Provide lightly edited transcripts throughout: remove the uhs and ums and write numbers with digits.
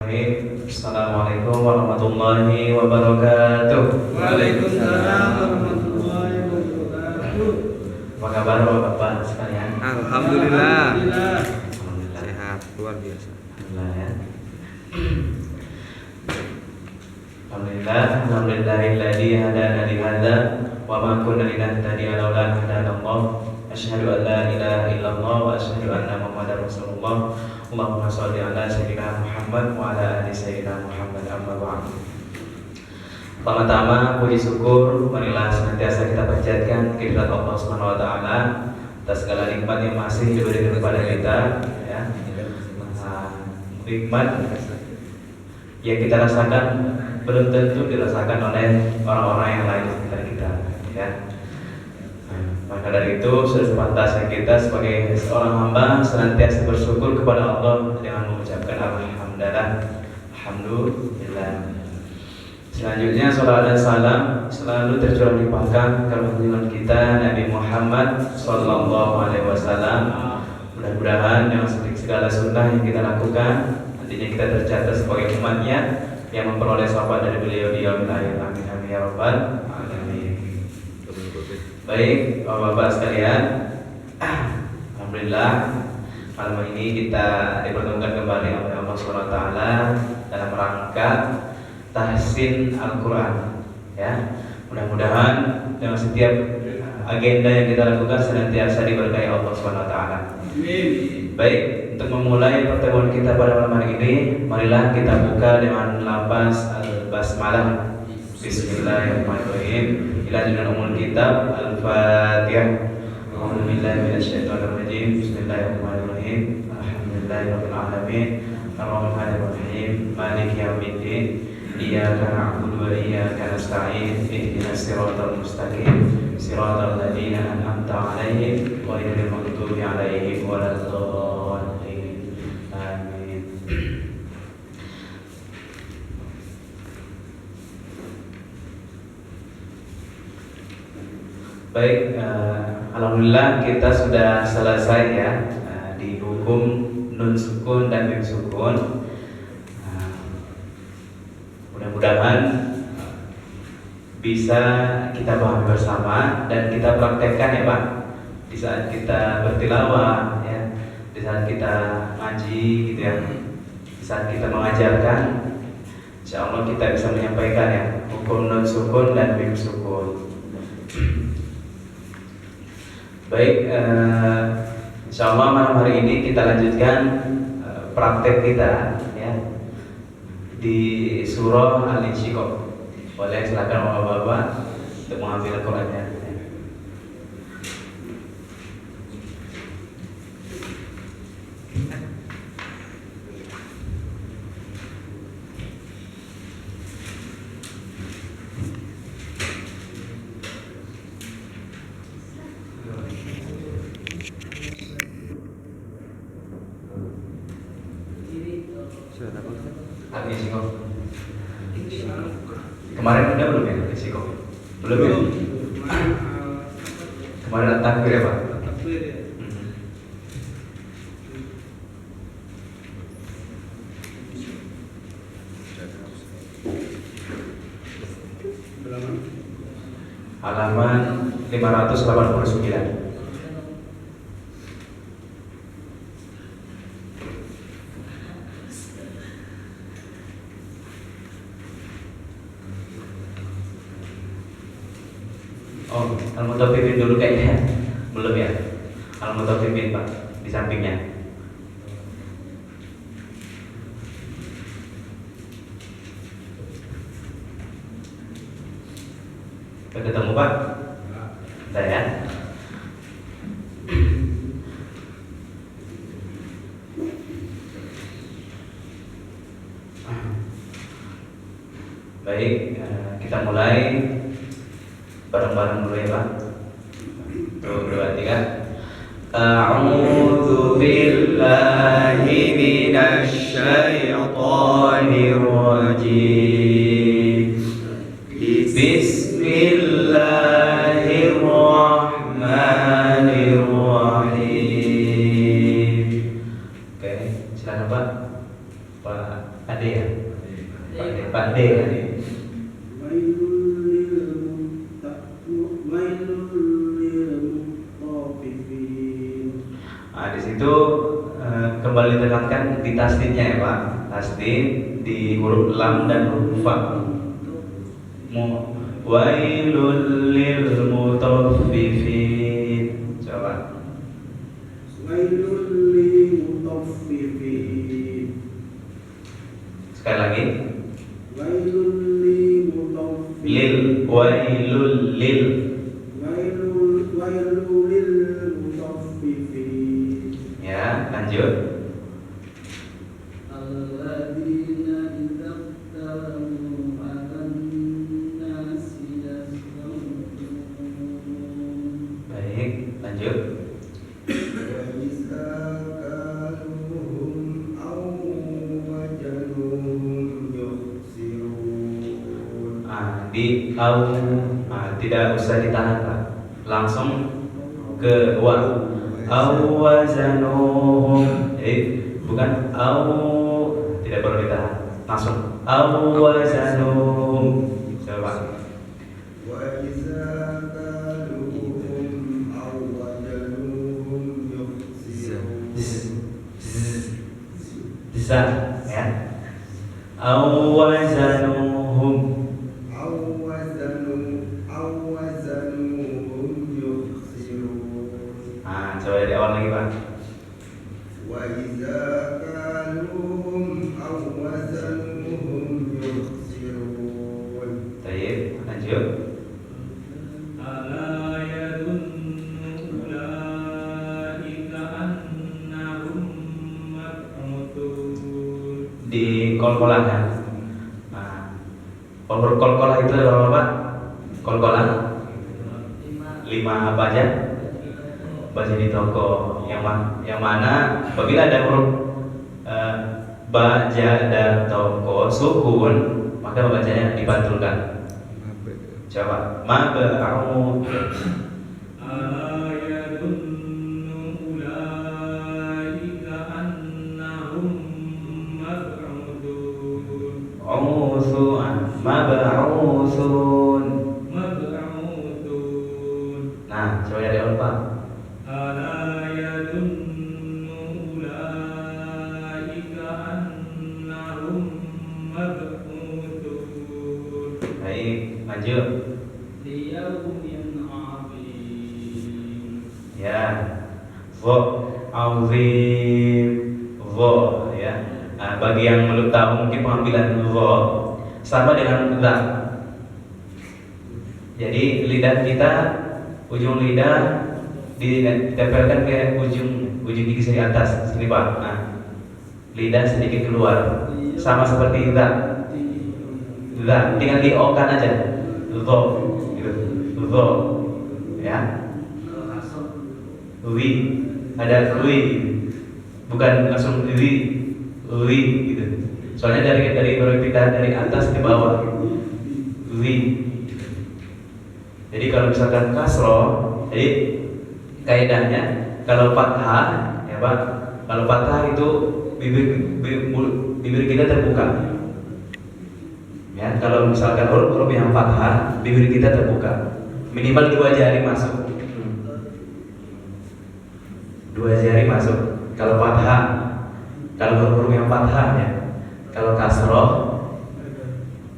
Assalamualaikum warahmatullahi wabarakatuh. Waalaikumsalam warahmatullahi wabarakatuh. Apa kabar Bapak sekalian? Alhamdulillah. Alhamdulillah. Sehat luar biasa. Alhamdulillah ya. Alhamdulillahilladzi hadana li hadza wa ma kunna linahtadiya laula an hadana Allah. Asyhadu an la ilaha illallah wa asyhadu anna Muhammadar Rasulullah. Allahumma shalli ala sayyidina Muhammad wa ala ali sayyidina Muhammad, amma ba'du. Pertama-tama puji syukur marilah senantiasa kita panjatkan kehadirat Allah Subhanahu wa taala atas segala nikmat yang masih diberikan kepada kita ya. Nikmat yang kita rasakan belum tentu dirasakan oleh orang-orang yang lain di sekitar kita ya. Maka dari itu sudah sepantasnya kita sebagai seorang hamba senantiasa bersyukur kepada Allah dengan mengucapkan alhamdulillah. Selanjutnya salawat dan salam selalu tercurah limpahkan ke junjungan kita Nabi Muhammad sallallahu alaihi wasallam. Mudah-mudahan dengan segala sunnah yang kita lakukan nantinya kita tercatat sebagai umatnya yang memperoleh syafaat dari beliau di yaumil akhir. Amin amin ya rabbal alamin. Baik, Bapak sekalian, alhamdulillah malam ini kita dipertemukan kembali oleh Allah SWT dalam rangka tahsin Al-Quran. Ya, mudah-mudahan dengan setiap agenda yang kita lakukan senantiasa diberkahi Allah SWT. Baik, untuk memulai pertemuan kita pada malam hari ini, marilah kita buka dengan lafaz Al-Basmalah. Bismillahirrahmanirrahim. Ila junal umul kitab Al-Fatihah. A'udzu billahi minasyaitonir rajim. Bismillahirrahmanirrahim. Alhamdulillahirabbil alamin. Arrahmanir rahim. Maliki yaumiddin. Iyyaka na'budu wa iyyaka nasta'in. Ihdinas siratal mustaqim. Siratal ladzina an'amta 'alaihim ghairil maghdubi 'alaihim waladdallin. Amin. Baik, alhamdulillah kita sudah selesai ya di hukum nun sukun dan mim sukun. Mudah-mudahan bisa kita pahami bersama dan kita praktekkan ya Pak. Di saat kita bertilawah ya, di saat kita ngaji gitu ya, di saat kita mengajarkan, insya Allah kita bisa menyampaikan ya hukum nun sukun dan mim sukun. Baik, insya Allah malam hari ini kita lanjutkan praktek kita ya di surah Al-Insyiqaq. Boleh silakan bapak-bapak untuk mengambil Al-Qurannya. Al-Insyiqaq. Kemarin udah belum ya Al-Insyiqaq? Belum ya? Kemarin At-Takwir ya Pak? Halaman 589. Oh, Al-Mutaffifin dulu kayaknya. Belum ya? Al-Mutaffifin Pak, di sampingnya. Udah ketemu Pak? Udah ya? Baik, kita mulai bareng-bareng dulu ya Pak. 1, 2, 3. A'udzu billahi minasy syaithanir rajim. Bismillahirrahmanirrahim. Oke, silakan Pak. Pak Adi. ya? Pak D kan? Nah, di situ kembali ditekankan di tasdidnya ya Pak. Tasdid di huruf lam dan huruf fa. Wailul lil mutaffifin. Coba. Wailul lil mutaffifin. Sekali lagi. Wailul lil mutaffifin. Wailul lil mutaffifin. Ya, lanjut. Alladzina idza qalu 'alan nasi yastawfun. Baik, lanjut. Wa idza kaluhum aw wajanuhum yukhsirun. Di tidak usah ditahan Pak. Langsung ke wa. Awazanuhum. Bukan tidak perlu ditahan. Langsung awazanuhum. Coba. Wa idza kaluhum aw wajanuhum yukhsirun. Bisa ya. Awazanuhum. Coba dari awal lagi Pak. Wa idza kaluhum aw wazanuhum yukhsirun. Baik, lanjut. Ala yadunnu ulaika annahum mab'utsun. Di kol-kolan ya. Nah, kol-kolah itu adalah apa? Kol-kolan 5 apa aja? Baca di toko yang mana apabila ada huruf ba, ja, dan toko sukun maka bacanya dipantulkan. Coba ma ba'u. Ala yadunnu ulaika annahum mab'utsun. Ma ba'usun. Mab'utsun. Nah, coba dari awal Pak. Ala yadunnu ulaika annahum mab'utsun. Baik, lanjut. Liyaumin 'adzim. Ya, vo, azim, vo, ya. Nah, bagi yang belum tahu mungkin pengambilan vo sama dengan za. Jadi lidah kita, ujung lidah ditempelkan ke ujung gigi di atas sini Pak. Nah, lidah sedikit keluar, sama seperti za. Za, tinggal diokan aja. Zo, gitu. Zo, ya. Wi, ada wi, bukan langsung wi gitu. Soalnya dari kita dari atas ke bawah, wi. Jadi kalau misalkan kasro, jadi kaidahnya kalau fathah, ya Pak, kalau fathah itu bibir kita terbuka. Ya, kalau misalkan huruf yang fathah, bibir kita terbuka, minimal 2 jari masuk. 2 jari masuk. Kalau fathah, kalau huruf yang fathah ya. Kalau kasroh,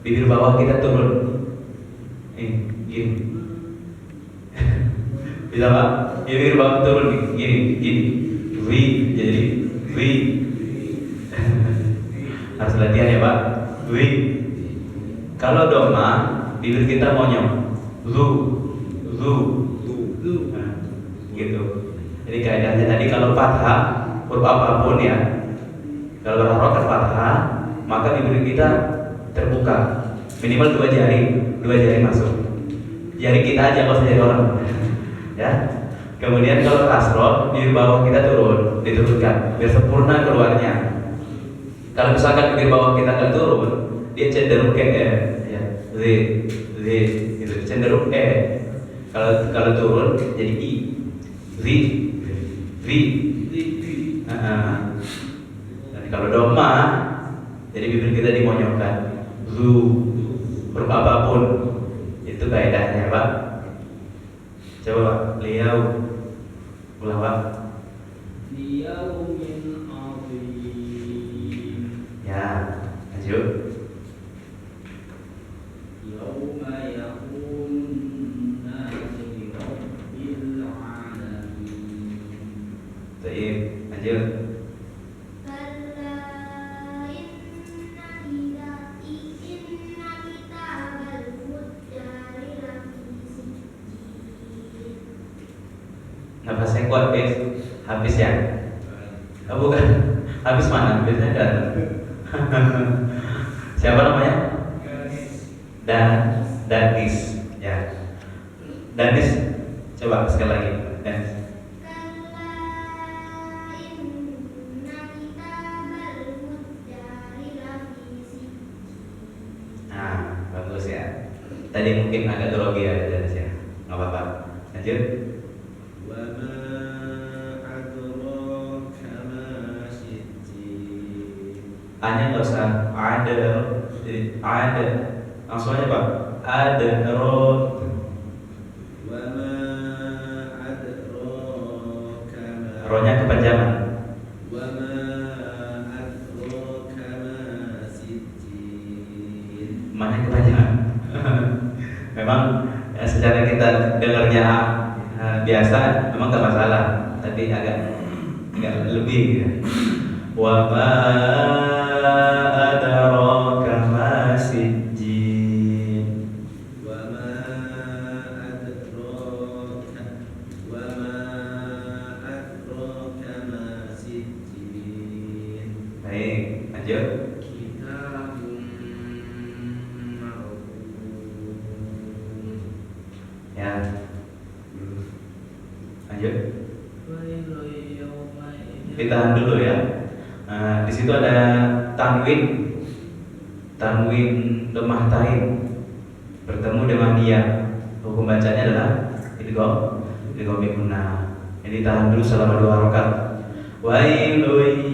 bibir bawah kita turun. Gini. Bisa Pak? Bibir bawah turun gini. Wi, jadi wi. Harus latihan ya Pak. Wi. Kalau doma, bibir kita monyong. Zu. Nah, gitu. Jadi kaidahnya tadi kalau fathah huruf apapun ya, kalau berharokat fathah maka bibir kita terbuka, minimal 2 jari masuk. Jari kita aja kalau jari orang, ya. Kemudian kalau kasroh bibir bawah kita diturunkan biar sempurna keluarnya. Kalau misalkan bibir bawah kita nggak turun, dia cenderung ke ya, z, gitu, cenderung Kalau turun jadi i, ri. Dan kalau doma, jadi bibir kita tidak dimonyokkan. Zu huruf apapun itu kaidahnya, Pak. Coba Pak, beliau ulang Pak. Liyaumin azim. Ya, lanjut. Yauma yaqumun nasu li rabbil alamin. Baik, lanjut. Nafasnya kuat guys, habis ya? Oh, bukan, habis mana? Biasanya datang. Siapa namanya? Danis, ya. Danis, coba sekali lagi. Danis. Nah, bagus ya. Tadi mungkin agak grogi ya Danis ya. Nggak apa-apa. Lanjut. وما أدراك ما سجين A-nya nggak usah ada, jadi ada. Langsung aja Pak. Ada rot. وما أدراك ما Ro-nya kepanjangan. وما أدراك ما سجين Mana kepanjangan. Memang ya, secara kita dengarnya biasa, memang nggak masalah. Tapi agak lebih. Ya. Wa ma adraka ma sijjin. وما أدراك ما سجين Baik, lanjut. كتاب مرقوم Ya. Lanjut. Wailul yaumaidin. Ditahan dulu ya. Di situ ada tanwin lemah tahin bertemu dengan dia. Hukum bacanya adalah idgham guna. Jadi tahan dulu selama 2 rakaat. Wailul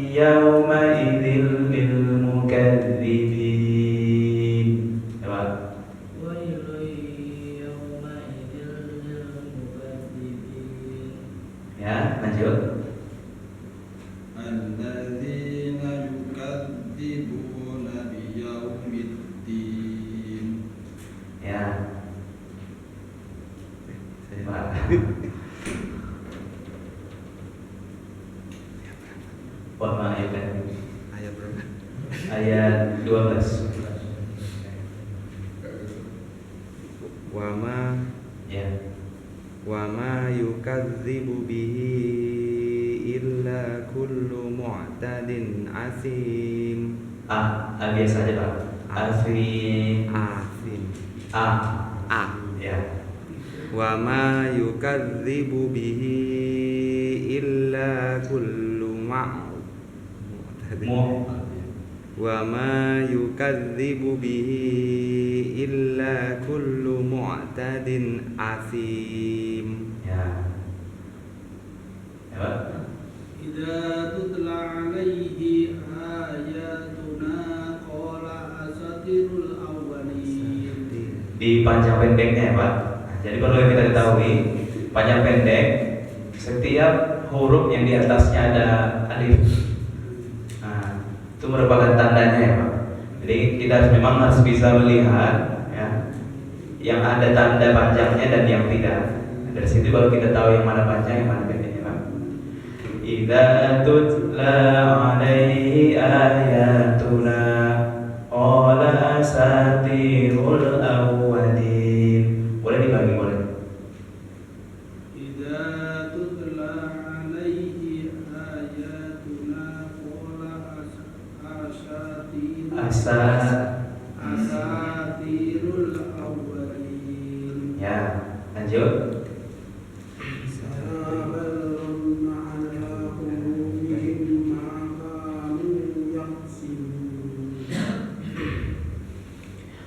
yauma idzil lil mukadzibin. Coba. Wailul yaumaidin lil mukadzibin. Ya, lanjut. الذين يكذبون بيوم الدين Ya. Pak. Wa ma ayat Ayat berapa? ayat 12. Ya. Ya. Wa ma yukadzibu bihi illa kullu mu'tadin asim. Biasa aja Pak. Alfi Asim. A. A. Ya. Wa ma yukadzibu bihi illa kullu mu'tadin. Wa ma yukadzibu bihi illa kullu mu'tadin asim. Ya. Ya Pak. إذا تتلى عليه آياتنا قال أساطير الأولين. Di panjang pendeknya ya Pak. Jadi perlu yang kita ketahui, panjang pendek setiap huruf yang di atasnya ada alif. Nah, itu merupakan tandanya ya Pak. Jadi kita memang harus bisa melihat ya, yang ada tanda panjangnya dan yang tidak. Dari situ baru kita tahu yang mana panjang, yang mana pendeknya Pak. Idza tutla alaihi ayatuna qala asatirul awwalin. Boleh dibagi, boleh. إذا تتلى عليه آياتنا قال أساطير الأولين. Ya, lanjut.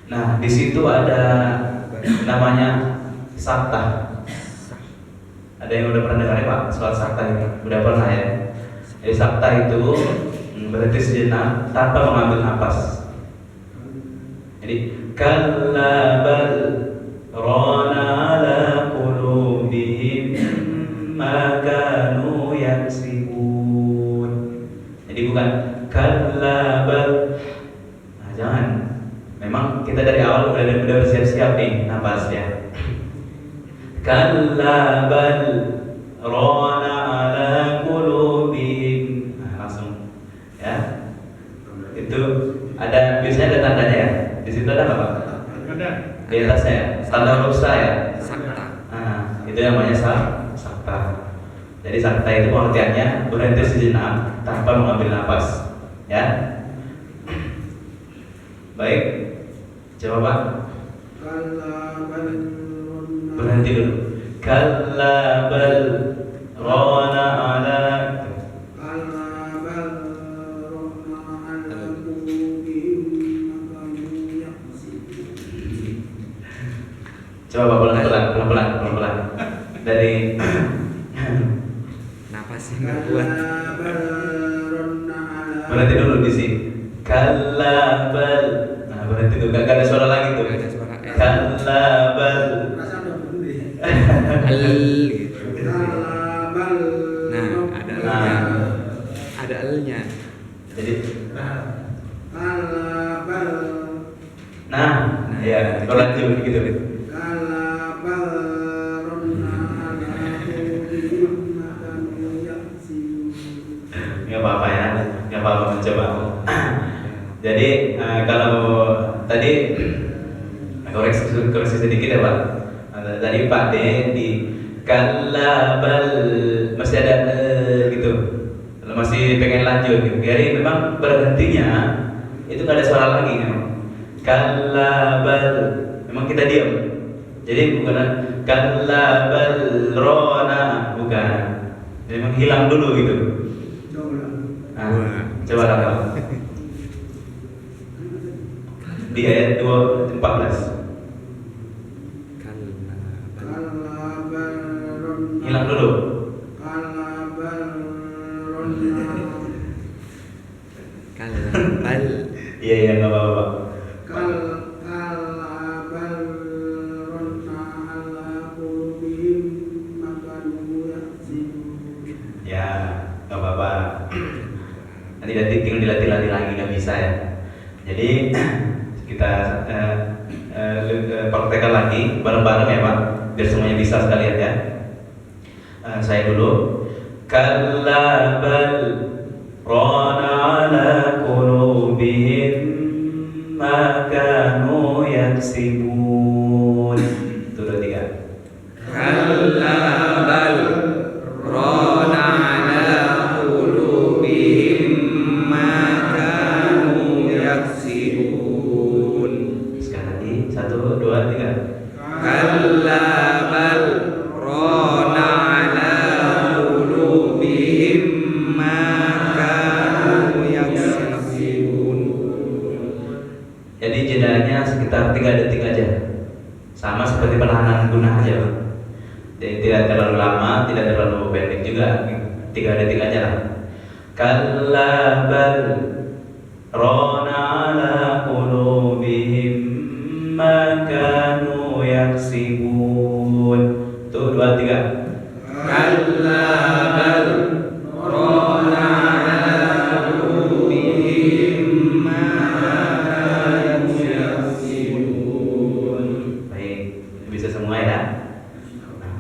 Nah, di situ ada namanya saktah. Ada yang udah pernah dengar ya Pak? Soal saktah ini udah pernah ya. Jadi saktah itu Berhenti sejenak tanpa mengambil napas. Jadi kalla bal rana ala qulubihim ma kanu yaksibun. Jadi bukan kalla bal. Nah, jangan. Memang kita dari awal udah bersiap-siap nih napasnya. Kalla bal rana ala qulubihim. Nah, langsung ya. Itu ada biasanya ada tandanya ya. Di situ ada apa? Ada. Di atasnya ya. Tanda huruf sa ya. Sakta. Nah, itu namanya sakta. Jadi sakta itu pengertiannya berhenti sejenak tanpa mengambil napas. Ya. Baik. Coba Pak. Berhenti dulu. Kalla bal rana ala. Coba pelan-pelan. Dari Napasnya nggak kuat. berhenti dulu di sini. Kalla bal. Nah, berhenti dulu. Gak ada suara lagi tuh. Nggak ada suara S. Kalla bal. Al gitu. Nah, ada L-nya. Ada L-nya. Jadi nah, ya, kalau lanjut gitu. Nggak apa-apa ya, nggak apa-apa mencoba. Jadi kalau tadi koreksi sedikit ya Pak. Tadi Pak D di kalabal masih ada gitu. Kalau masih pengen lanjut gitu. Jadi memang berhentinya itu nggak ada suara lagi memang. Kalabal memang kita diam. Jadi bukan kalabal rona bukan. Jadi memang hilang dulu gitu. Nah, coba kamu di ayat 14. Hilang dulu. Kalabal. Iya nggak apa-apa. Ya nggak apa-apa. Nanti tinggal dilatih lagi nggak bisa ya. Jadi kita praktekkan lagi bareng-bareng ya Pak, biar semuanya bisa sekalian ya. Saya dulu. Kalla bal rana ala qulubihim ma kanu yaksibun. Itu udah 3. Kalabal rona ala qulubihim ma kanu yaksibun. Sekali lagi, 1, 2, 3. Kalabal rona ala qulubihim ma kanu yaksibun. Jadi jedanya sekitar 3 detik aja. Sama seperti penahanan guna aja, Pak. Jadi tidak terlalu lama, tidak terlalu pendek juga. 3 detik aja lah. Kalla bal rana ala qulubihim ma kanu yaksibun. Tuh 2, 3. Kalabal rona ala qulubihim ma kanu yaksibun. Baik, bisa semua ya.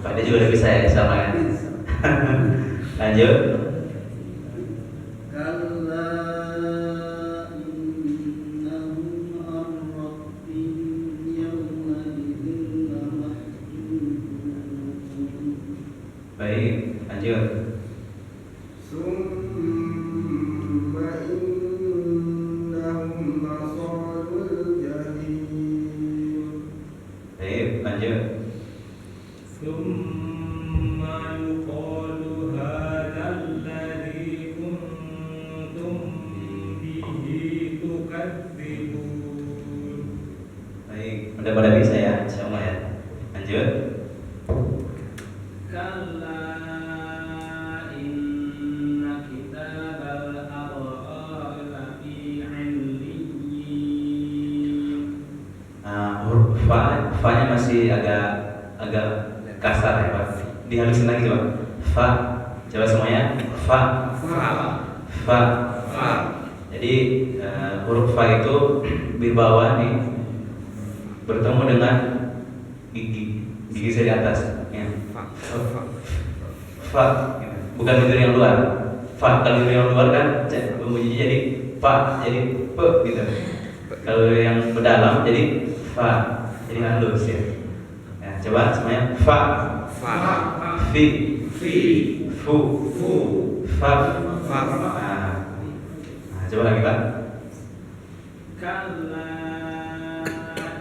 Pak dia juga udah bisa ya, sama ya. Lanjut. Baik, lanjut. Baik, lanjut. ثم يقال هذا الذي كنتم به تكذبون. Baik, udah pada bisa ya, insyaallah ya. Lanjut. Kalla inna kitabal abrar fa-nya masih agak kasar ya Pak. Dihalusin lagi coba. Fa. Coba semuanya. Fa. Jadi huruf fa itu di bawah nih bertemu dengan gigi saya di atas. Ya. Fa. Bukan lidah yang luar. Fa kalau lidah yang luar kan bunyinya jadi fa, jadi pe gitu. Kalau yang berdalam jadi fa, jadi halus ya. Ya, coba semuanya fa, fi, fu, fa. Nah, coba lagi Pak. Kalla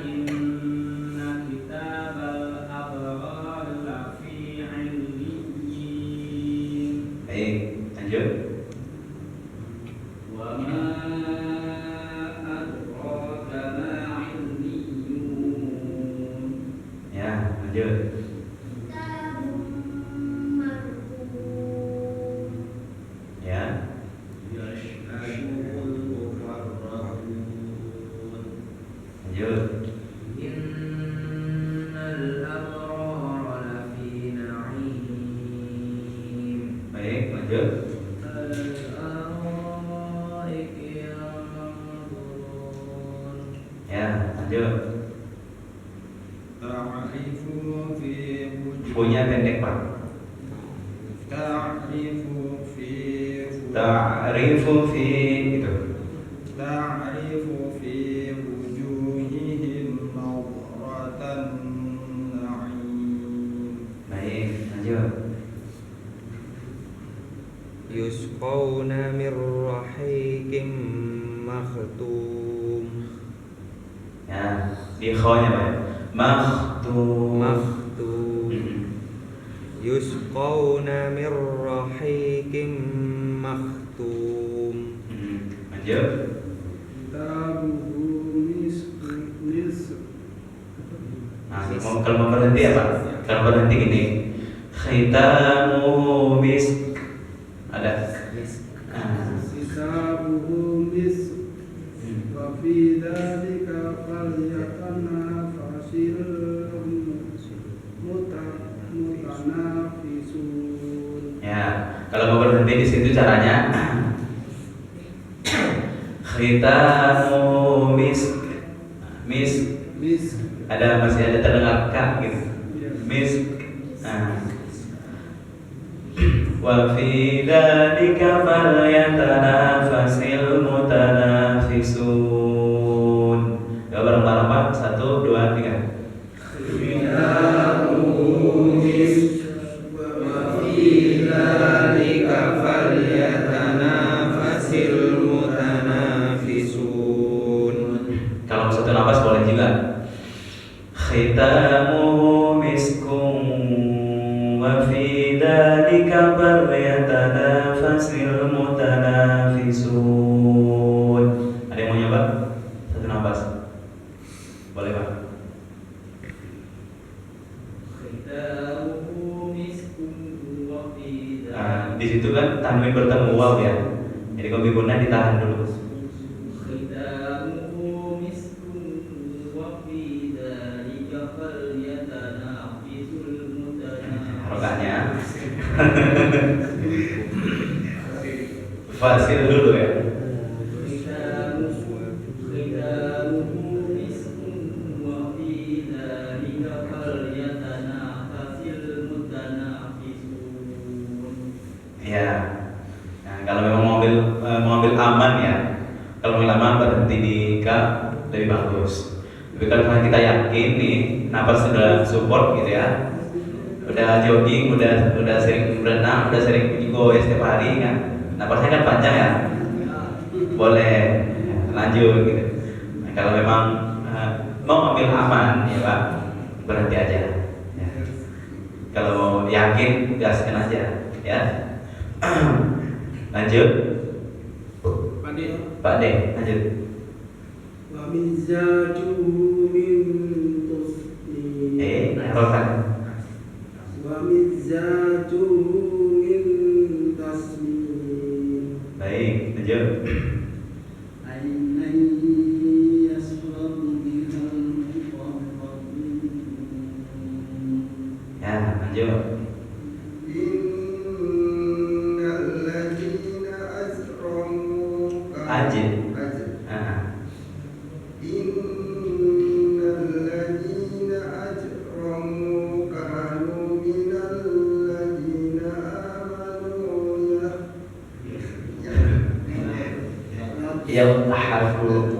inna kitabal abrar lafi 'illiyyin. Baik, lanjut. Wa ma adraka ma 'illiyyun. Ya, lanjut. Ya, lanjut. Innal abrara lafi na'im. Baik, lanjut. Al-araiki yanzurun. Ya, lanjut. Ta'rifu fi Punya pendek Pak. Ta'rifu fi Ta'rifu fi itu. Ta'rifu fi wujuhihim nadratan na'im. Baik, lanjut. Yusqawna min rahiqim makhtum. Ya, di kho-nya Pak. Makhtum. Yusqawna min rahiqim makhtum. Lanjut. Nah, kalau mau berhenti apa? Kalau berhenti gini. Khitamu misk. Ada. Ah. Kitabuhu misk wa fi dzalika falyatanafasil mutanafisun. Ya, kalau mau berhenti di situ caranya. Khitamu misk. Misk. Masih ada terdengar kak gitu. Misk. Nah. Wa fi dzalika falyatanafasil mutanafisun. Coba bareng-bareng Pak. 1, 2, 3. Kalau satu nafas boleh juga. Khitamu miskum wa fi dzalika falyatanafasil mutanafisun. Ada yang mau nyoba? Satu nafas. Boleh Pak? Khitamuhu miskun wa fi Nah, di situ kan tanwin bertemu waw ya. Jadi kalau bibirnya ditahan dulu. khitamuhu miskun wa fi dzalika falyatanafisul mutanafisun. Rokanya fasil dulu ya. Khitamuhu miskun wa fi dzalika falyatanafisul mutanafisun. Ya. Nah, kalau memang mau ambil aman ya. Kalau mau aman berhenti di K lebih bagus. Tapi kalau kita yakin nih napas sudah support gitu ya. Udah jogging, udah sering berenang, udah sering goes setiap hari kan. Napasnya kan panjang ya. Boleh lanjut gitu. Nah, kalau memang mau ambil aman ya Pak, berhenti aja. Ya. Kalau mau yakin gaskan aja ya. Lanjut. Pak D, lanjut. Wa mizajuhu min tasnim. Rokan. Wa mizajuhu min tasnim. Baik, lanjut. Ainan yasrabu bihal muqarrabun. Innal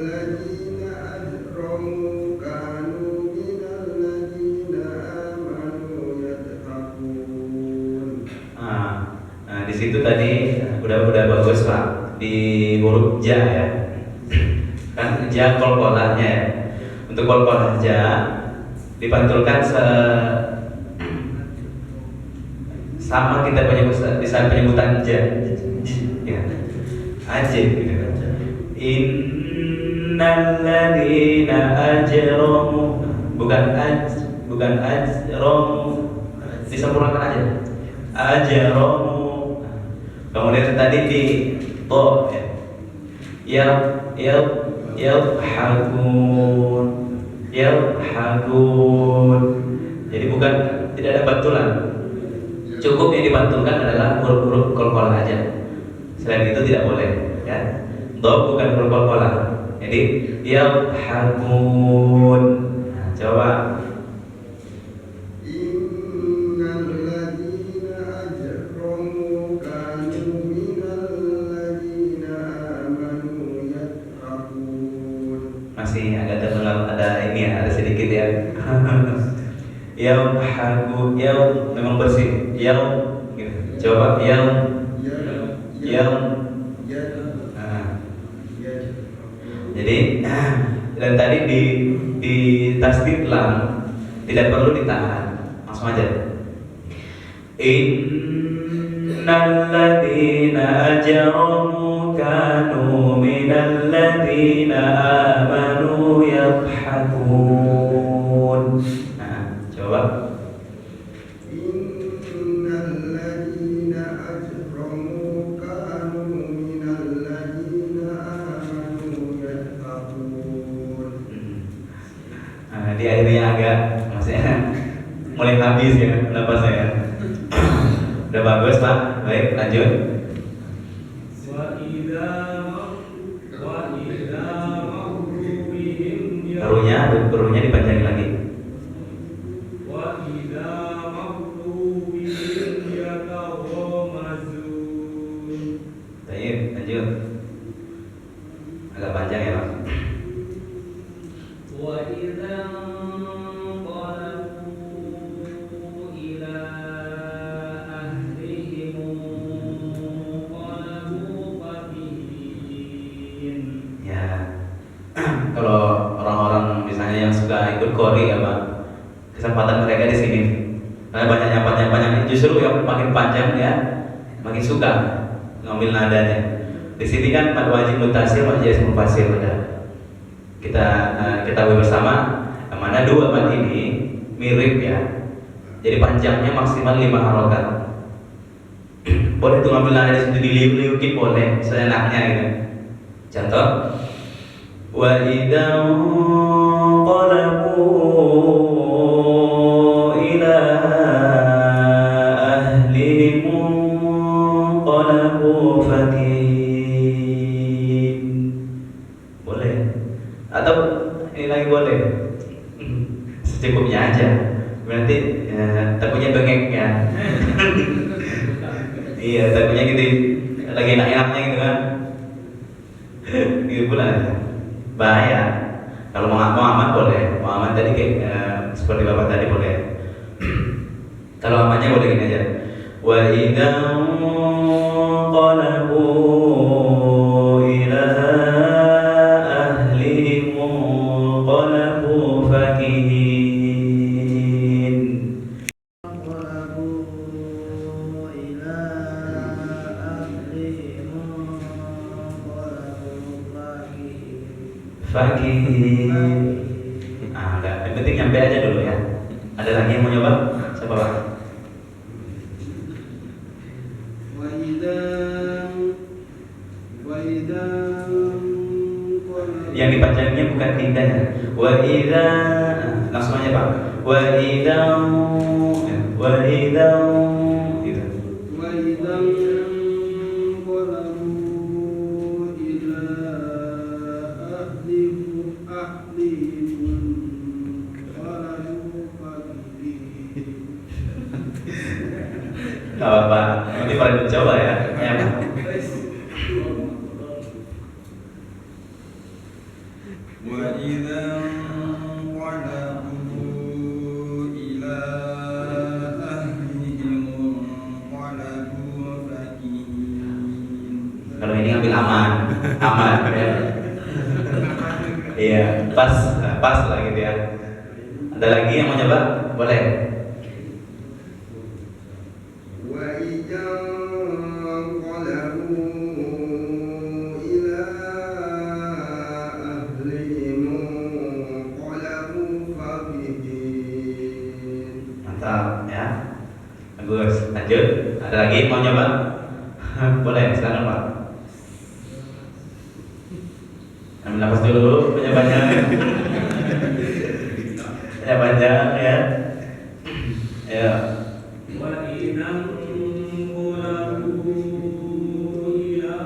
ladzina ajramu kanu minal ladzina amanu yadhakun. Nah, di situ tadi udah bagus Pak di huruf ja ya. Kan ja qalqalahnya ya. Untuk qalqalah ja dipantulkan sama kita di saat penyebutan ja. Ya. Aja gitu. Innal ladzina ajramu bukan ajramu disempurnakan aja. Ajramu. Kemudian tadi di to ya. Yadhakun. Jadi bukan tidak ada bantulan. Cukup yang dibantulkan adalah huruf-huruf qalqalah aja. Selain itu tidak boleh, ya. Do bukan huruf qalqalah. Jadi yadhakun. Nah, coba. Innal ladzina ajramu kanu minal ladzina amanu yadhakun. Masih agak terdengar ada ini ya, ada sedikit ya. Yadhakun, memang bersih. Gitu. Coba jadi dan tadi di tasdid lam tidak perlu ditahan, langsung aja. Innal ladzina ajramu kanu minal ladzina amanu yadhakun. Nah, coba. Innal ladzina ajramu kanu minal ladzina amanu yadhakun. Nah, di akhirnya agak maksudnya mulai habis ya pendapat saya. Udah bagus Pak, baik lanjut. Perunya dipanjangin lagi. Baik, lanjut. Agak panjang ya Pak. Kalau orang-orang misalnya yang suka ikut kori ya Pak, kesempatan mereka di sini. Karena banyak nyapa justru yang makin panjang ya, makin suka ngambil nadanya. Di sini kan pada wajib mutasil, wajib ismul fasil ada. Kita ketahui bersama, yang mana dua mad ini mirip ya. Jadi panjangnya maksimal 5 harokat. Boleh tuh ngambil nada di situ diliuk-liukin boleh, seenaknya gitu. Contoh. Wa idza qalabu ila ahlihim qalabu fakin. Boleh. Atau ini lagi boleh. Secukupnya aja. Berarti takutnya bengek ya. Iya, takutnya gitu lagi enak-enaknya gitu kan. Gitu pula. Bahaya. Kalau mau aman boleh, mau aman tadi kayak seperti bapak tadi boleh. Kalau amannya boleh gini aja. Wa idza qalabu ila ahlihim qalabu fakihin. Qalabu ila ahlihim qalabu Fakihin. Enggak, yang penting nyampe aja dulu ya. Ada lagi yang mau nyoba? Siapa Pak? Yang dipanjangnya bukan tindanya. Wa idza, langsung aja Pak. Wa idza gitu. Gak apa-apa, nanti pada mencoba ya. Kalau ini ambil aman, aman ya. Iya, pas lah gitu ya. Ada lagi yang mau nyoba? Boleh. وإذا انقلبوا إلى أهلهم انقلبوا فكهين. Mantap ya. Bagus. Lanjut. Ada lagi mau nyoba? Boleh, silakan Pak. Ambil nafas dulu, banyak-banyak. Banyak-banyak ya. Ya. وإذا انقلبوا إلى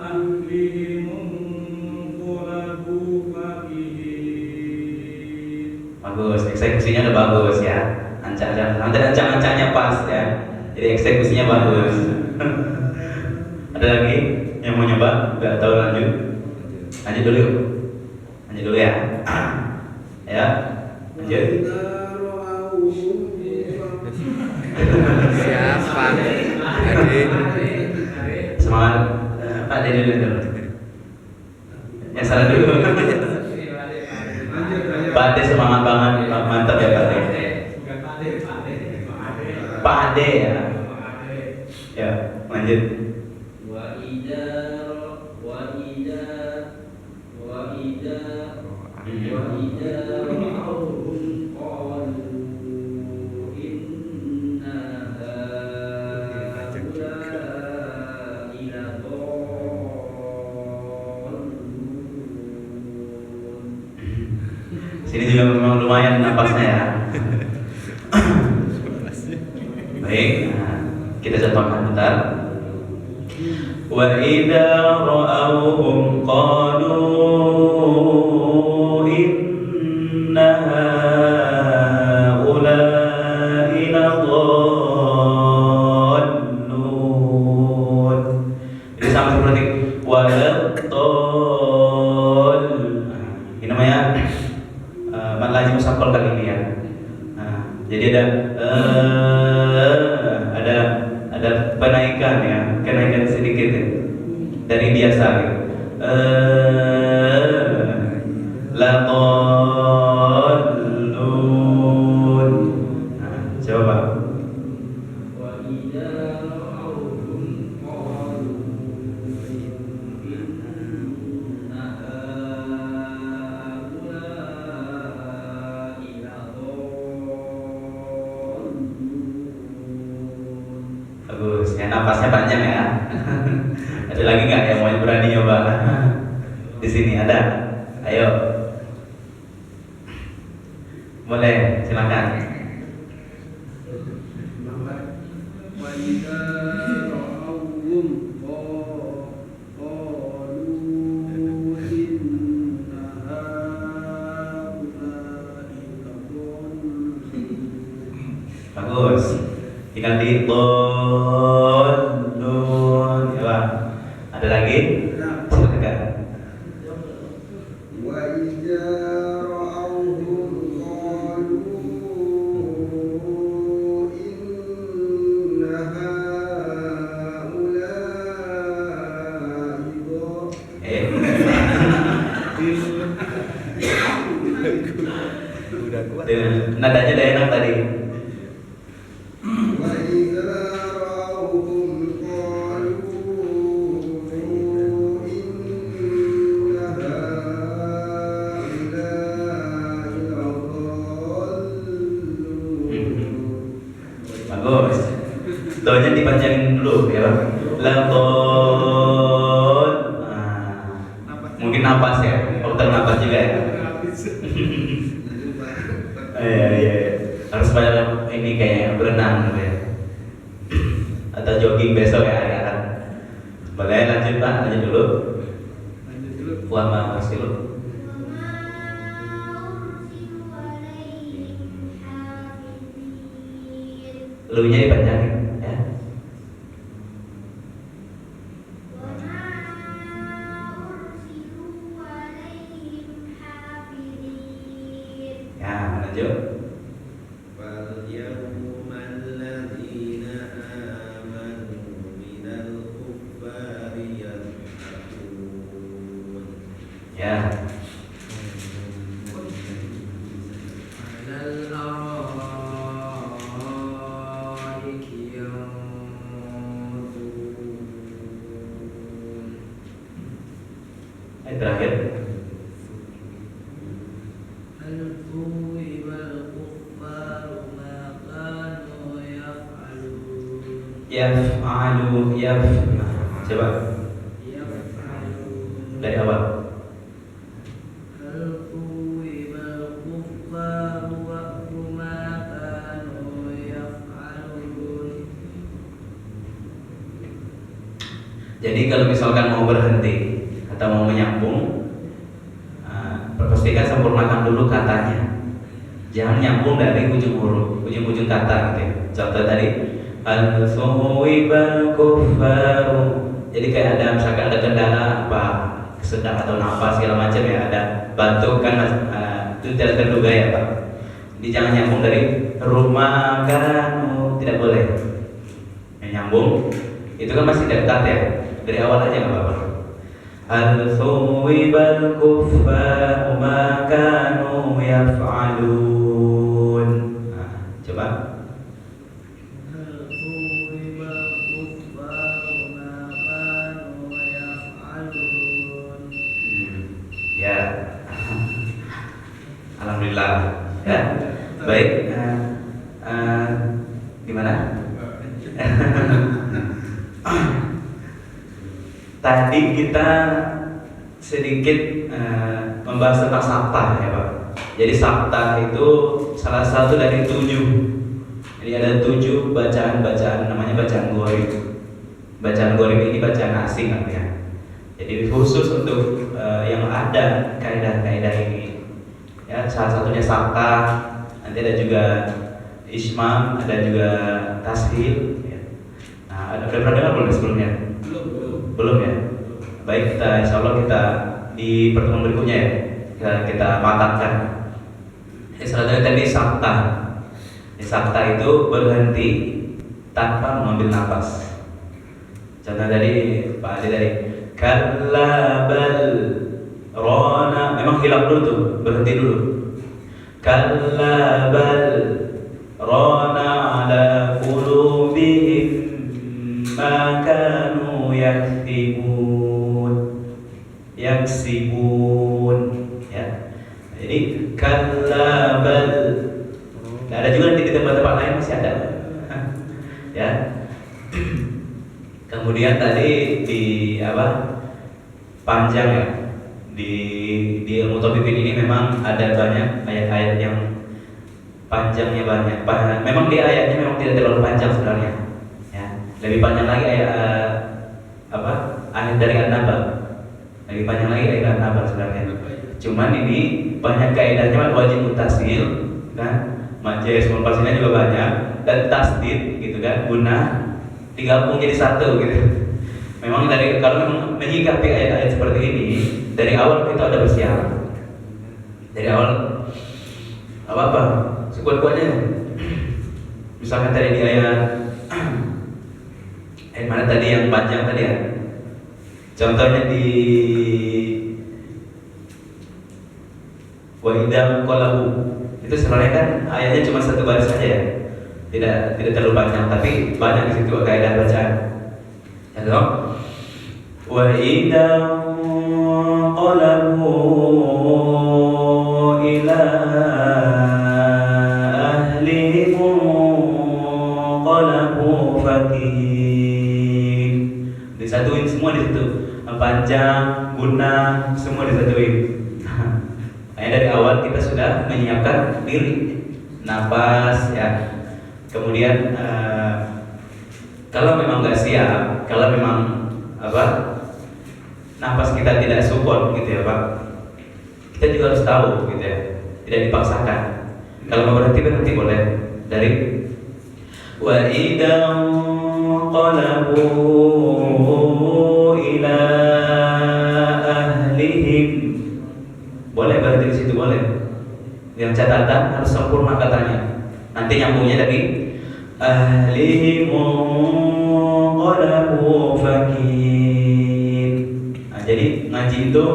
أهلهم انقلبوا فكهين. Bagus, eksekusinya udah bagus ya. Ancang-ancangnya pas ya. Jadi eksekusinya bagus. Ada lagi yang mau nyoba? Gak tahu lanjut? Lanjut dulu yuk. Lanjut dulu ya. Ya. Lanjut. Siapa? Adik. Semangat. Pak Ade dulu. Yang salah dulu. Pak Ade semangat banget, mantap ya Pak Ade. Pak Ade ya. Ya, lanjut. Sini juga memang lumayan napasnya ya. Baik, kita contohkan bentar. Wa idza ra'awhum qalu inna haula'i ladallun. Jadi sama seperti waladall. Ini namanya mad lazim musaqqal kali ini ya. Jadi ada penaikan ya, kenaikan sedikit ya, dari biasa gitu. Laqallun. Coba. Bagus, ya napasnya panjang ya. Ada lagi nggak yang mau berani nyoba? Di sini ada. Ayo. Boleh, silakan. وإذا رأوهم قالوا إن هؤلاء لضالون. Bagus. Tinggal di dolun. Coba. Ada lagi? Silakan. وإذا رأوهم قالوا إن هؤلاء Udah kuat. Nadanya udah enak tadi. وإذا رأوهم قالوا إن هؤلاء لضالون. Bagus. Doanya dipanjangin dulu ya. Ladol. Mungkin napas ya. Dokter napas juga ya. Iya. Harus banyak ini kayak berenang gitu ya. Atau jogging besok ya kan. Boleh lanjut Pak, lanjut dulu. Wa ma ursilu. Lu-nya dipanjangin ya. Ya, lanjut. فاليوم الذين آمنوا من الكفار Ya. Alal araiki yanzurun. Ayat terakhir. هل ثوب الكفار ما كانوا يفعلون Yaf'alu nah, coba dari awal. هل ثوب الكفار ما كانوا يفعلون. Jadi kalau misalkan mau berhenti atau mau menyambung, pastikan sempurnakan dulu katanya. Jangan nyambung dari ujung huruf, ujung kata gitu ya. Contoh tadi al-thuwibal kuffaru. Jadi kayak ada misalkan ada kendala apa, kesedak atau nafas segala macam ya, ada batuk kan, itu tidak terduga ya Pak. Jadi jangan nyambung dari rumah kanu, tidak boleh. Yang nyambung itu kan masih dekat ya, dari awal aja nggak apa-apa. Al-thuwibal kuffaru ma kanu yaf'alun. Nah, coba. هل ثوب الكفار ما كانوا يفعلون. Ya. Alhamdulillah. Ya. Baik. Gimana? Tadi kita sedikit membahas tentang sabta ya Pak. Jadi sabta itu salah satu dari 7. Jadi ada 7 bacaan-bacaan, namanya bacaan gharib. Bacaan gharib ini bacaan asing artinya. Jadi khusus untuk yang ada kaidah-kaidah ini. Ya, salah satunya sabta, nanti ada juga ismam, ada juga tashil. Ya. Nah, ada pernah dengar belum sebelumnya? Belum ya. Baik, kita insya Allah kita di pertemuan berikutnya ya kita matangkan. Salah tadi sabta. Sabta itu berhenti tanpa mengambil nafas. Contoh tadi Pak Adi tadi kalla bal rona, memang hilaf dulu tuh, berhenti dulu. Kalla bal rona ala qulubihim ma kanu yaksibun ya. Jadi kalla bal. Nah, ada juga nanti di tempat-tempat lain masih ada. Ya. Kemudian tadi di apa? Panjang ya. Di ilmu tabiqin ini memang ada banyak ayat-ayat yang panjangnya banyak. Memang di ayatnya memang tidak terlalu panjang sebenarnya. Ya. Lebih panjang lagi ayat ayat dari An-Naba. Lebih panjang lagi ayat An-Naba sebenarnya. Cuman ini banyak kaidahnya wajib mutasil kan? Majaz munfasilnya juga banyak dan tasdid gitu kan, guna digabung jadi satu gitu. Memang dari kalau memang menyikapi ayat-ayat seperti ini dari awal kita udah bersiap. Dari awal apa sekuat-kuatnya. Misalkan tadi di ayat mana tadi yang panjang tadi ya. Contohnya di wa idam qalabu, itu sebenarnya kan ayatnya cuma satu baris saja ya, tidak terlalu panjang, tapi banyak di situ kaidah bacaan. Ya toh? Wa idam qalabu ila ahlihim qalabu fakin. Disatuin semua di situ, panjang, guna, semua disatuin. Dari awal kita sudah menyiapkan diri, nafas ya. Kemudian kalau memang nggak siap, kalau memang nafas kita tidak support gitu ya Pak, kita juga harus tahu gitu ya, tidak dipaksakan. Kalau mau berhenti boleh. Dari wa idam qalabu ila ahlihim, boleh berhenti di situ boleh. Yang catatan harus sempurna katanya. Nanti nyambungnya dari ahlihim qalabu fakin. Nah, jadi ngaji itu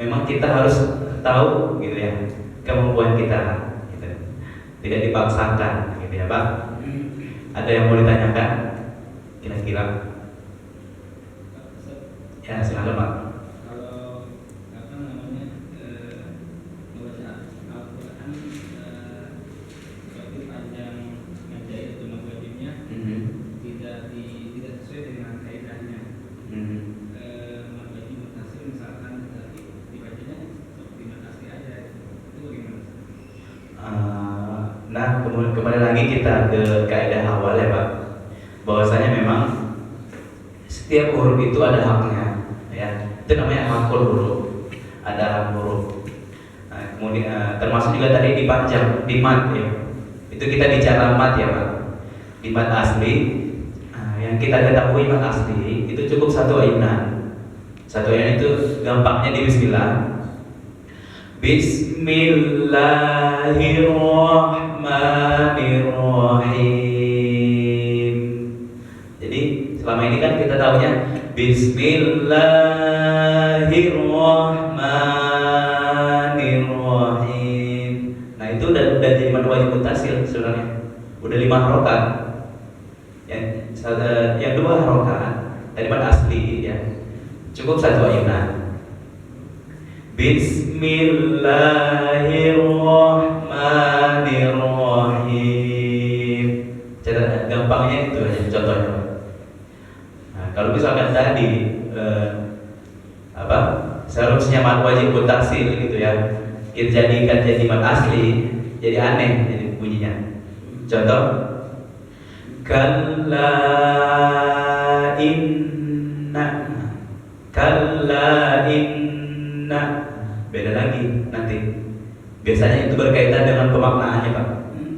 memang kita harus tahu gitu ya kemampuan kita gitu. Tidak dipaksakan gitu ya Pak. Ada yang mau ditanyakan kira-kira? Ya silakan Pak. Kalau apa namanya membaca Al-Quran seperti panjang ngajai atau wajibnya tidak sesuai dengan kaidahnya. Wajib mutasi misalkan dibacanya seperti mutasi aja, itu bagaimana? Nah kembali lagi kita ke kaidah awal ya Pak, bahwasanya memang setiap huruf itu ada haknya ya, itu namanya hakul huruf, ada hak huruf. Nah, kemudian termasuk juga tadi dipanjang di mat ya, itu kita bicara mat ya Pak, di mat asli. Nah, yang kita ketahui mat asli itu cukup satu ayunan. Satu ayunan itu gampangnya di bismillah. Bismillahirrahmanirrahim. Jadi selama ini kan kita tahunya Bismillahirrahmanirrahim. Nah itu udah jadi mad wajib muttasil sebenarnya. Udah 5 harokat. Yang 2 harokat dari mad asli ya. Cukup satu ayunan. Bismillahirrahmanirrahim. Cara gampangnya itu aja contohnya. Nah, kalau misalkan tadi seharusnya mad wajib muttasil gitu ya, kita jadikan jadi mad asli, jadi aneh jadi bunyinya. Contoh, kalla inna, beda lagi nanti. Biasanya itu berkaitan dengan pemaknaannya Pak.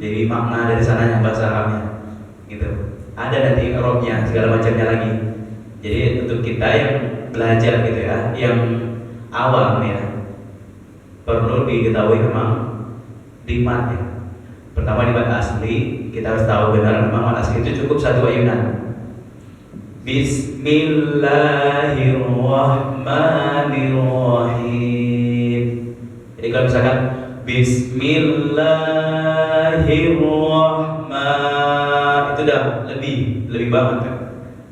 Jadi makna dari sananya bahasa Arabnya, gitu. Ada nanti Arabnya segala macamnya lagi. Jadi untuk kita yang belajar gitu ya, yang awam ya, perlu diketahui memang di mat ya. Pertama di mat asli, kita harus tahu benar memang mat asli itu cukup satu ayunan. Bismillahirrahmanirrahim. Jadi kalau misalkan Bismillahirrahmanirrahim itu udah lebih banget kan?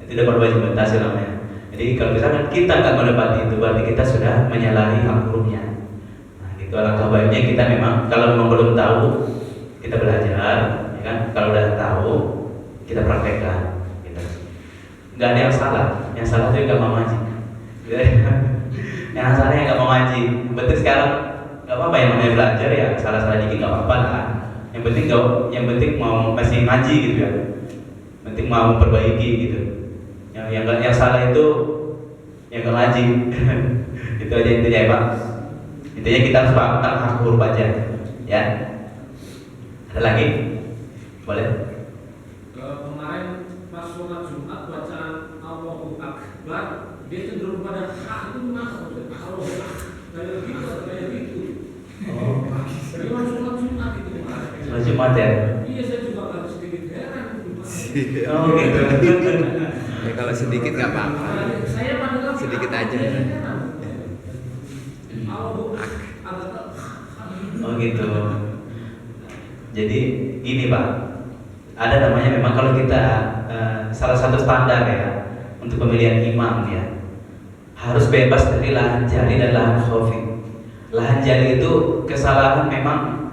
Itu udah wajib muttasil namanya. Jadi kalau misalkan kita nggak mendapati itu, berarti kita sudah menyalahi hak hurufnya. Nah, itu alangkah baiknya kita memang kalau memang belum tahu kita belajar, ya kan? Kalau udah tahu kita praktekkan. Nggak ada yang salah itu nggak mau ngaji. Yang salah yang nggak mau ngaji. Berarti sekarang nggak apa-apa yang namanya belajar ya, salah dikit nggak apa-apa lah. Yang penting mau masih ngaji gitu ya. Penting mau memperbaiki gitu. Yang salah itu yang nggak ngaji. Itu aja intinya ya Pak. Intinya kita harus paham tentang hak huruf aja. Ya. Ada lagi? Boleh? Kemarin pas sholat Jumat bacaan Allahu Akbar, dia cenderung pada hak itu kenapa? Allahu Akbar kayak gitu. Oh. Memang sholat Jumat itu. Sholat Jumat ya? Iya, saya juga agak sedikit heran. Oh gitu. Ya, kalau sedikit nggak apa-apa. Saya padahal Sedikit aja. Allahu Akbar. Oh gitu. Jadi gini Pak, ada namanya memang kalau kita salah satu standar ya untuk pemilihan imam ya, harus bebas dari lahan jari dan lahan khafi. Lahan jari itu kesalahan memang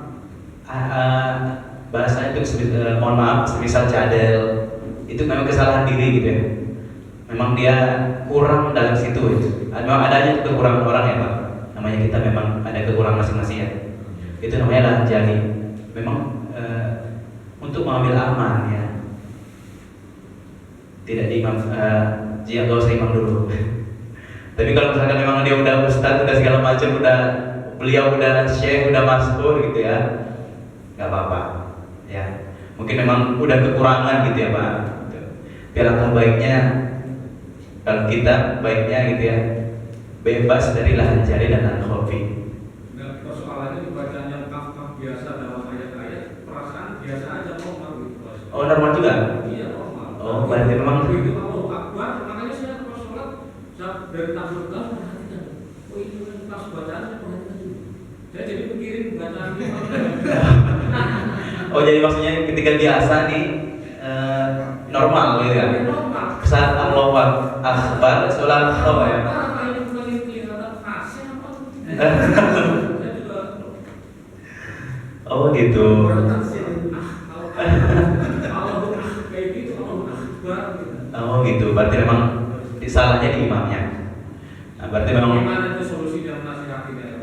bahasanya itu mohon maaf semisal cadel, itu memang kesalahan diri gitu ya. Memang dia kurang dalam situ itu. Memang adanya kekurangan orang ya Pak. Namanya kita memang ada kekurangan masing-masing ya. Itu namanya lahan jari. Memang untuk mengambil aman ya, tidak diimam, jika nggak usah imam dulu. Tapi kalau misalkan memang dia udah ustadz, udah segala macam, beliau udah syekh, udah masbur gitu ya, nggak apa-apa ya. Mungkin memang udah kekurangan gitu ya Pak. Alangkah baiknya kalau kita baiknya gitu ya, bebas dari lahan jari dan lahan khafi. Dan persoalannya dibacanya kaf-kaf biasa dalam ayat-ayat, perasaan biasa aja normal gitu. Oh normal juga? Iya normal. Oh berarti memang begitu Allahu Akbar, makanya saya pas sholat dari takbir pertama perhatikan. Oh ini kan pas bacaannya perhatikan dulu. Saya jadi mikirin bacaan ini. Oh jadi maksudnya ketika biasa nih normal gitu ya. Normal. Saat Allahu Akbar sholat khawa ya. Apa ini bukan kelihatan khasnya apa? Saya juga. Oh gitu. Kalau kayak gitu Allahu Akbar. Oh gitu. Berarti memang salahnya di imamnya. Nah, berarti memang Gimana itu solusi yang nasihati ya?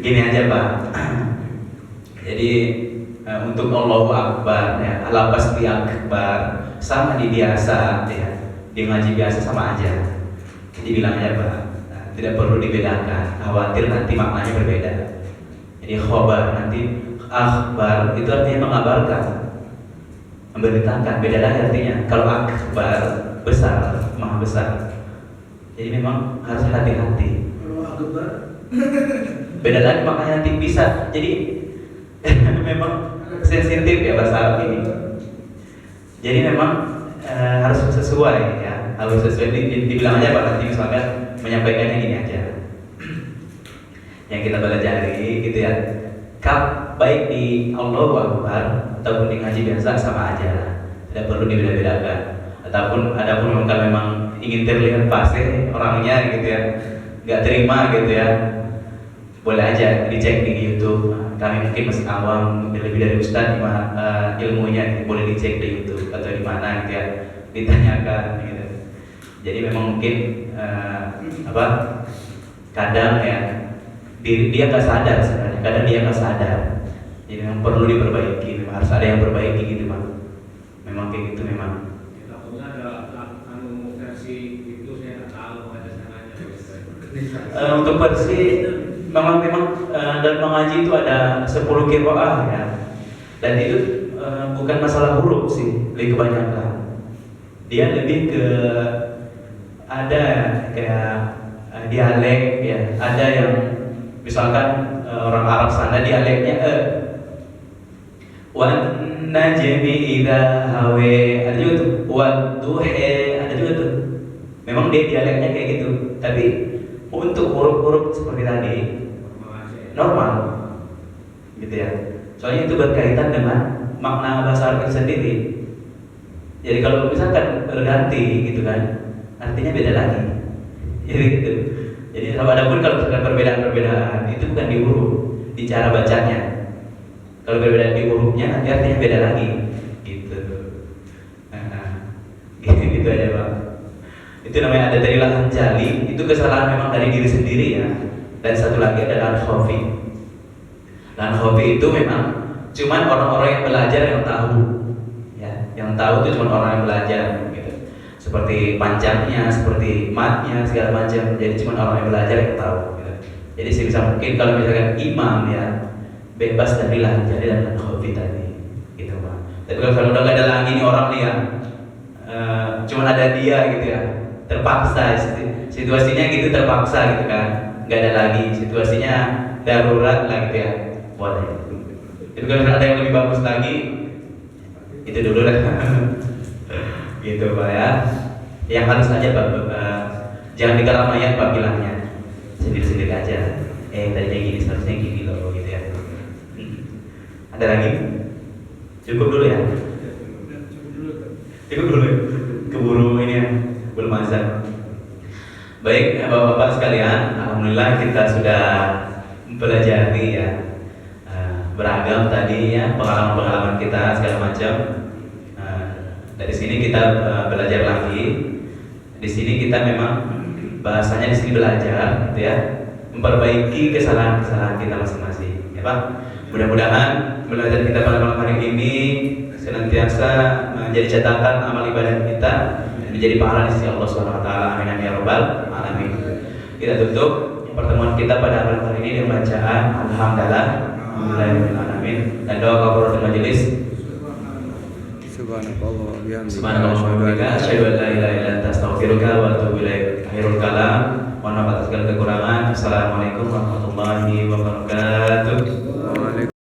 gini aja Pak. Jadi untuk Allahu Akbar ya, lapas di akbar sama di biasa ya, di ngaji biasa sama aja. Jadi bilang aja Pak, tidak perlu dibedakan, khawatir nanti maknanya berbeda. Jadi khobar nanti akhbar itu artinya mengabarkan, memberitakan, beda lagi artinya. Kalau akbar besar, maha besar. Jadi memang harus hati-hati. Kalau akbar Beda lagi makanya nanti bisa. Jadi memang sensitif ya bahasa Arab ini. Jadi memang harus sesuai ya, harus sesuai. Dibilang aja Pak nanti misalkan menyampaikannya gini aja. Yang kita pelajari gitu ya. Baik di Allahu Akbar ataupun di ngaji biasa sama aja. Tidak perlu dibeda-bedakan. Adapun kalau memang ingin terlihat pasti orangnya gitu ya, nggak terima gitu ya, boleh aja dicek di YouTube. Kami mungkin masih awam, lebih dari Ustadz ilmunya, boleh dicek di YouTube atau di mana gitu ya, ditanyakan gitu. Jadi memang mungkin kadang ya dia nggak sadar sebenarnya, kadang dia nggak sadar. Jadi memang perlu diperbaiki, memang harus ada yang perbaiki gitu Pak. Memang kayak gitu memang. Takutnya ada versi itu saya nggak tahu, ada saya nanya. Untuk versi memang dalam mengaji itu ada 10 qiraah ya. Dan itu bukan masalah huruf sih, lebih kebanyakan. Dia lebih ke ada kayak dialek ya. Ada yang misalkan orang Arab sana dialeknya wan najmi idza hawa, ada juga tuh wan duhe, ada juga tuh. Memang dia dialeknya kayak gitu. Tapi untuk huruf-huruf seperti tadi normal gitu ya. Soalnya itu berkaitan dengan makna bahasa Arab sendiri. Jadi kalau misalkan berganti gitu kan, artinya beda lagi. Jadi gitu. Jadi adapun kalau misalkan perbedaan-perbedaan itu bukan di huruf, di cara bacanya. Kalau berbeda di hurufnya nanti artinya beda lagi. Gitu. Gitu aja Pak. Itu namanya ada dari lahan jali, itu kesalahan memang dari diri sendiri ya. Dan satu lagi adalah al-khafi. Al-khafi itu memang cuman orang-orang yang belajar yang tahu. Ya, yang tahu itu cuma orang yang belajar gitu. Seperti panjangnya, seperti matnya, segala macam. Jadi cuma orang yang belajar yang tahu gitu. Jadi sebisa mungkin kalau misalkan imam ya bebas dari lahan jali dan al-khafi tadi gitu Pak. Tapi kalau udah gak ada lagi nih orang nih ya, cuman ada dia gitu ya, terpaksa situasinya gitu, terpaksa gitu kan, nggak ada lagi, situasinya darurat lah gitu ya, boleh. Itu kalau ada yang lebih bagus lagi itu dulu lah. Gitu Pak ya. Yang harus aja Pak, jangan dikeramaian Pak bilangnya, sendiri-sendiri aja. Tadinya gini, seharusnya gini loh gitu ya. Ada lagi? Cukup dulu ya. Cukup dulu ya. Keburu ini ya, belum azan. Baik, Bapak-bapak sekalian, alhamdulillah kita sudah mempelajari ya beragam tadi ya pengalaman-pengalaman kita segala macam. Dari sini kita belajar lagi. Di sini kita memang bahasanya di sini belajar, gitu ya, memperbaiki kesalahan-kesalahan kita masing-masing, ya Pak. Mudah-mudahan belajar kita pada malam hari ini senantiasa menjadi catatan amal ibadah kita, menjadi pahala di sisi Allah Subhanahu wa taala. Amin ya rabbal alamin. Kita tutup pertemuan kita pada malam hari ini dengan bacaan alhamdulillahirabbil alamin dan doa kafaratul majelis. Subhanallah wa bihamdihi. Subhanallah wa bihamdihi. Asyhadu an la ilaha illa anta astaghfiruka wa atubu ilaik. Akhirul kalam. Mohon maaf atas segala kekurangan. Assalamualaikum warahmatullahi wabarakatuh.